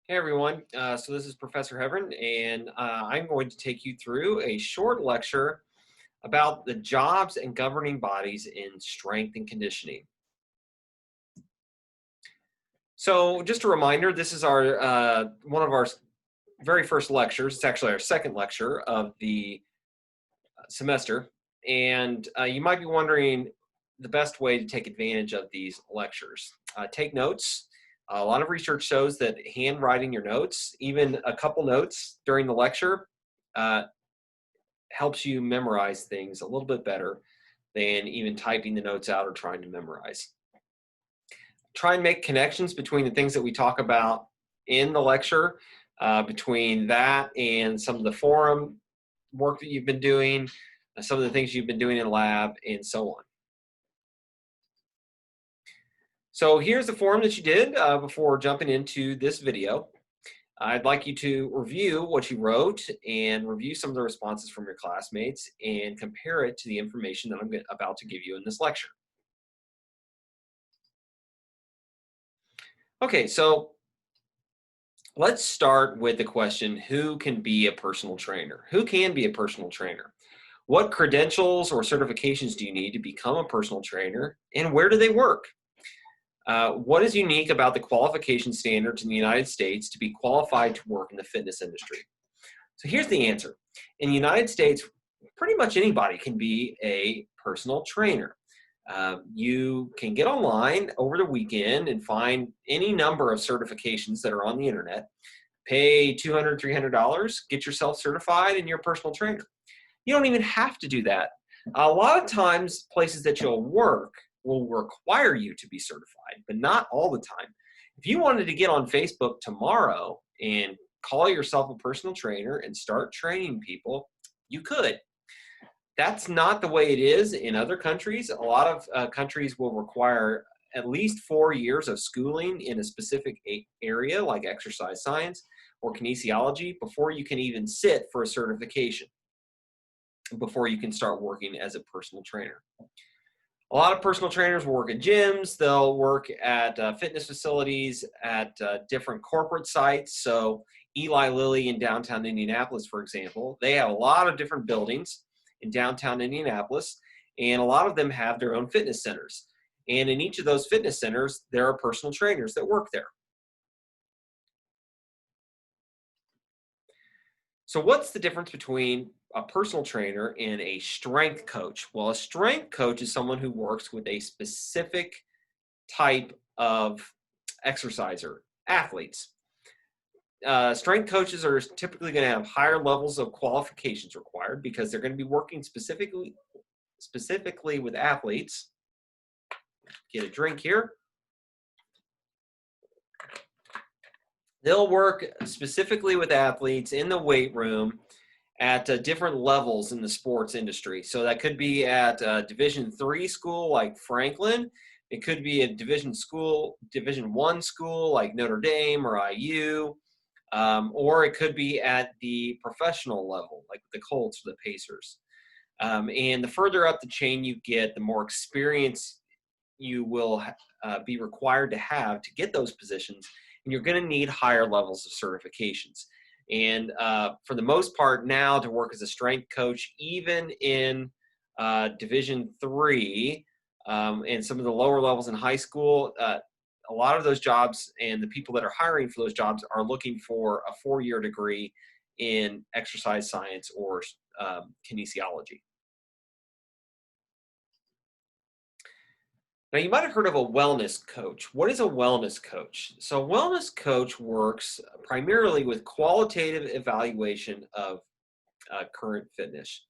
Hey everyone, so this is Professor Heverin, and I'm going to take you through a short lecture about the jobs and governing bodies in strength and conditioning. So just a reminder, this is our one of our very first lectures. It's actually our second lecture of the semester, and you might be wondering the best way to take advantage of these lectures. Take notes. A lot of research shows that handwriting your notes, even a couple notes during the lecture, uh, helps you memorize things a little bit better than even typing the notes out or trying to memorize. Try and make connections between the things that we talk about in the lecture, between that and some of the forum work that you've been doing, some of the things you've been doing in lab, and so on. So here's the forum that you did before jumping into this video. I'd like you to review what you wrote and review some of the responses from your classmates and compare it to the information that I'm about to give you in this lecture. Okay, so let's start with the question, who can be a personal trainer? Who can be a personal trainer? What credentials or certifications do you need to become a personal trainer, and where do they work? What is unique about the qualification standards in the United States to be qualified to work in the fitness industry? So here's the answer. In the United States, pretty much anybody can be a personal trainer. You can get online over the weekend and find any number of certifications that are on the internet, pay $200, $300, get yourself certified, and you're a personal trainer. You don't even have to do that. A lot of times, places that you'll work will require you to be certified, but not all the time. If you wanted to get on Facebook tomorrow and call yourself a personal trainer and start training people, you could. That's not the way it is in other countries. A lot of countries will require at least 4 years of schooling in a specific area like exercise science or kinesiology before you can even sit for a certification, before you can start working as a personal trainer. A lot of personal trainers will work at gyms, they'll work at fitness facilities, at different corporate sites. So Eli Lilly in downtown Indianapolis, for example, they have a lot of different buildings in downtown Indianapolis, and a lot of them have their own fitness centers. And in each of those fitness centers, there are personal trainers that work there. So what's the difference between a personal trainer and a strength coach? Well, a strength coach is someone who works with a specific type of exerciser, athletes. Strength coaches are typically going to have higher levels of qualifications required because they're going to be working specifically with athletes. Get a drink here. They'll work specifically with athletes in the weight room at different levels in the sports industry. So that could be at a Division III school like Franklin. It could be a Division I school like Notre Dame or IU, or it could be at the professional level like the Colts or the Pacers. And the further up the chain you get, the more experience you will be required to have to get those positions, and you're going to need higher levels of certifications. And for the most part now, to work as a strength coach, even in Division III and some of the lower levels in high school, a lot of those jobs and the people that are hiring for those jobs are looking for a 4-year degree in exercise science or kinesiology. Now, you might have heard of a wellness coach. What is a wellness coach? So a wellness coach works primarily with qualitative evaluation of current fitness.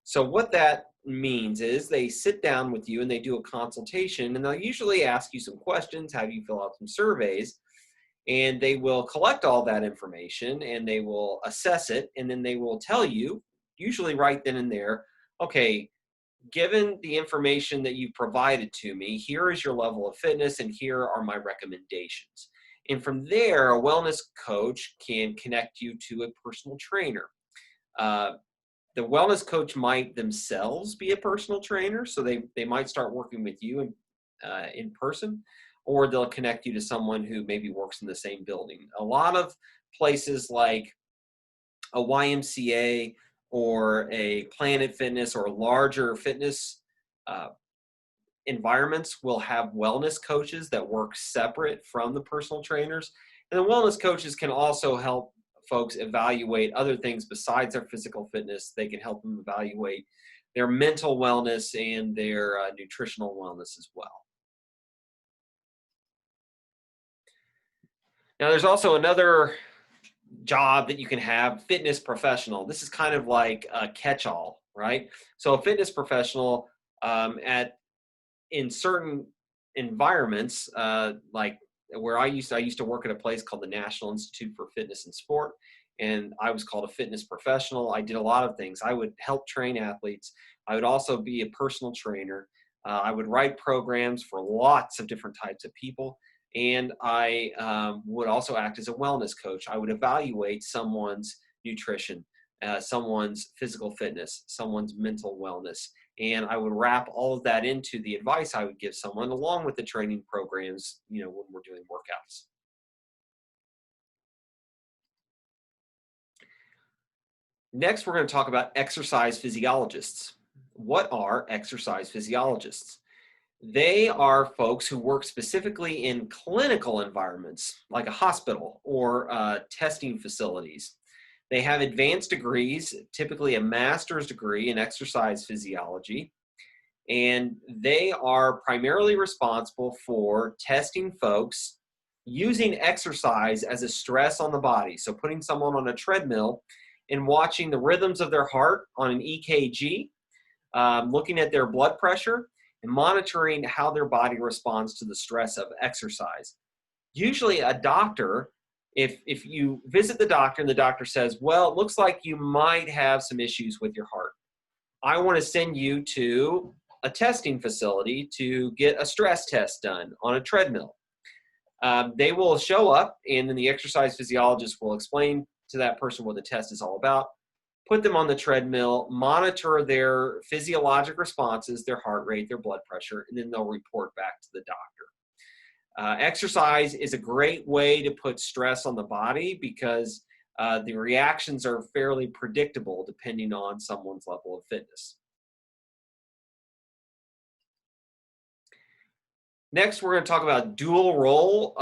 So what that means is they sit down with you and they do a consultation, and they'll usually ask you some questions, have you fill out some surveys, and they will collect all that information and they will assess it, and then they will tell you, usually right then and there, okay, given the information that you've provided to me, here is your level of fitness and here are my recommendations. And from there, a wellness coach can connect you to a personal trainer. The wellness coach might themselves be a personal trainer, so they might start working with you in person, or they'll connect you to someone who maybe works in the same building. A lot of places like a YMCA or a Planet Fitness or larger fitness uh, environments will have wellness coaches that work separate from the personal trainers. And the wellness coaches can also help folks evaluate other things besides their physical fitness. They can help them evaluate their mental wellness and their nutritional wellness as well. Now, there's also another job that you can have, fitness professional. This is kind of like a catch-all, right? So a fitness professional in certain environments, like where I used to work at a place called the National Institute for Fitness and Sport, and I was called a fitness professional. I did a lot of things. I would help train athletes. I would also be a personal trainer. I would write programs for lots of different types of people, and I would also act as a wellness coach. I would evaluate someone's nutrition, someone's physical fitness, someone's mental wellness, and I would wrap all of that into the advice I would give someone along with the training programs, when we're doing workouts. Next, we're going to talk about exercise physiologists. What are exercise physiologists? They are folks who work specifically in clinical environments like a hospital or testing facilities. They have advanced degrees, typically a master's degree in exercise physiology, and they are primarily responsible for testing folks using exercise as a stress on the body. So putting someone on a treadmill and watching the rhythms of their heart on an EKG, looking at their blood pressure, and monitoring how their body responds to the stress of exercise. Usually a doctor, if you visit the doctor and the doctor says, well, it looks like you might have some issues with your heart, I want to send you to a testing facility to get a stress test done on a treadmill. They will show up, and then the exercise physiologist will explain to that person what the test is all about, put them on the treadmill, monitor their physiologic responses, their heart rate, their blood pressure, and then they'll report back to the doctor. Exercise is a great way to put stress on the body because the reactions are fairly predictable depending on someone's level of fitness. Next, we're going to talk about dual role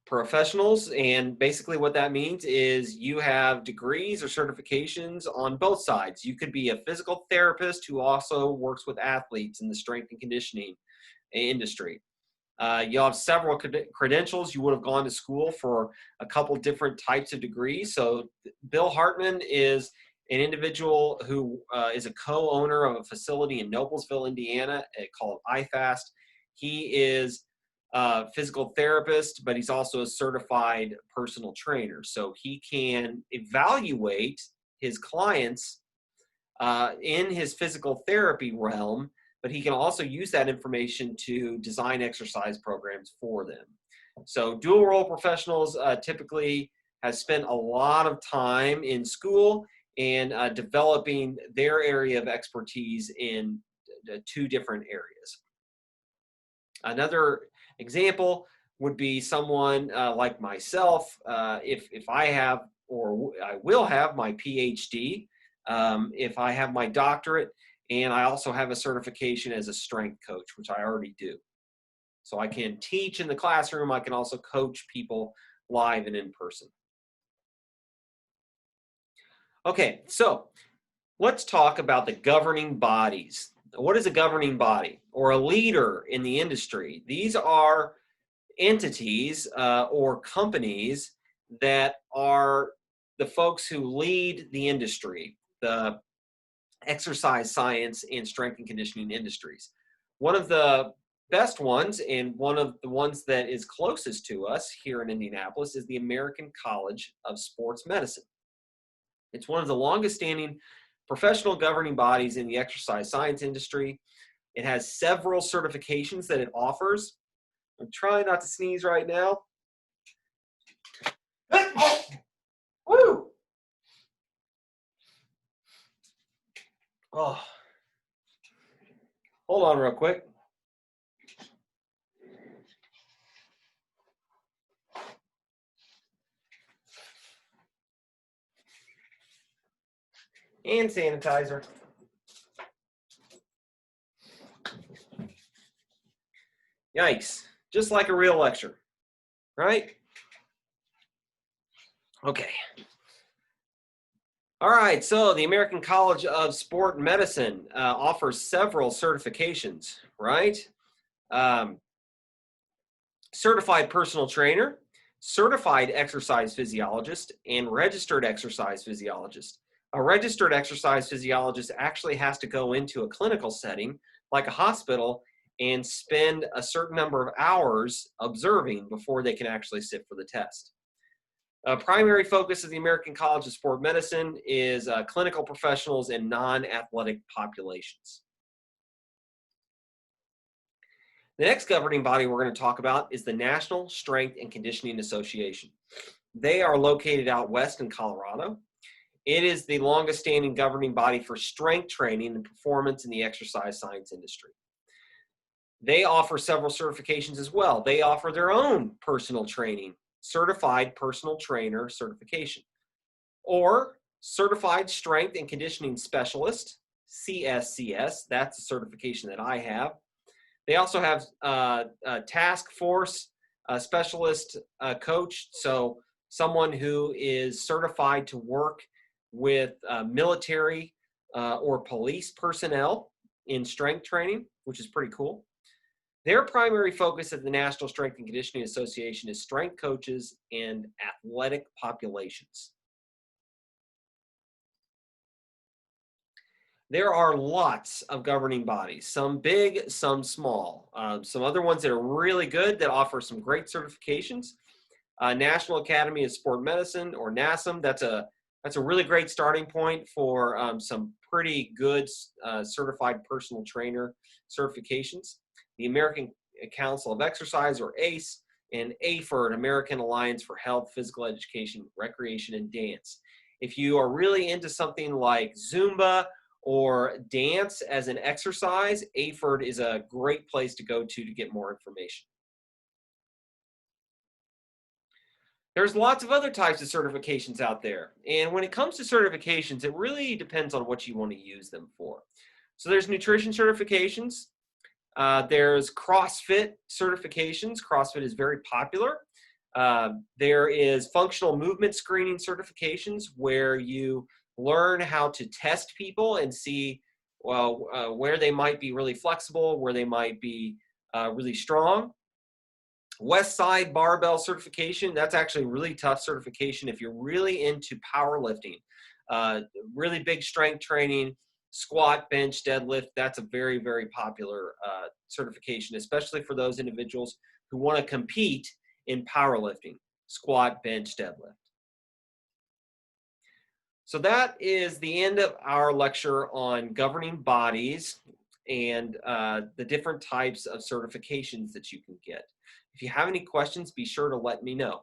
professionals, and basically what that means is you have degrees or certifications on both sides. You could be a physical therapist who also works with athletes in the strength and conditioning industry. You'll have several credentials. You would have gone to school for a couple different types of degrees. So Bill Hartman is an individual who is a co-owner of a facility in Noblesville, Indiana, called IFAST. He is a physical therapist, but he's also a certified personal trainer. So he can evaluate his clients in his physical therapy realm, but he can also use that information to design exercise programs for them. So dual role professionals typically have spent a lot of time in school and developing their area of expertise in two different areas. Another example would be someone like myself. If I have, or I will have, my PhD, if I have my doctorate, and I also have a certification as a strength coach, which I already do. So I can teach in the classroom. I can also coach people live and in person. Okay, so let's talk about the governing bodies. What is a governing body or a leader in the industry? These are entities or companies that are the folks who lead the industry, the exercise science and strength and conditioning industries. One of the best ones, and one of the ones that is closest to us here in Indianapolis, is the American College of Sports Medicine. It's one of the longest standing professional governing bodies in the exercise science industry. It has several certifications that it offers. I'm trying not to sneeze right now. Woo! Oh. Hold on real quick. Hand sanitizer. Yikes. Just like a real lecture, right? Okay. All right, so the American College of Sport Medicine offers several certifications, right? Certified personal trainer, certified exercise physiologist, and registered exercise physiologist. A registered exercise physiologist actually has to go into a clinical setting, like a hospital, and spend a certain number of hours observing before they can actually sit for the test. A primary focus of the American College of Sport Medicine is clinical professionals and non-athletic populations. The next governing body we're going to talk about is the National Strength and Conditioning Association. They are located out west in Colorado. It is the longest standing governing body for strength training and performance in the exercise science industry. They offer several certifications as well. They offer their own personal training, certified personal trainer certification, or certified strength and conditioning specialist, CSCS. That's a certification that I have. They also have a task force specialist coach, so someone who is certified to work with military or police personnel in strength training, which is pretty cool. Their primary focus at the National Strength and Conditioning Association is strength coaches and athletic populations. There are lots of governing bodies, some big, some small. Some other ones that are really good that offer some great certifications. National Academy of Sport Medicine, or NASM, that's a really great starting point for some pretty good certified personal trainer certifications. The American Council of Exercise, or ACE, and AAPHEU, American Alliance for Health, Physical Education, Recreation, and Dance. If you are really into something like Zumba or dance as an exercise, AAPHEU is a great place to go to get more information. There's lots of other types of certifications out there. And when it comes to certifications, it really depends on what you want to use them for. So there's nutrition certifications. There's CrossFit certifications. CrossFit is very popular. There is functional movement screening certifications, where you learn how to test people and see, well, where they might be really flexible, where they might be really strong. West Side Barbell certification, that's actually a really tough certification if you're really into powerlifting. Really big strength training, squat, bench, deadlift, that's a very, very popular certification, especially for those individuals who want to compete in powerlifting, squat, bench, deadlift. So that is the end of our lecture on governing bodies and the different types of certifications that you can get. If you have any questions, be sure to let me know.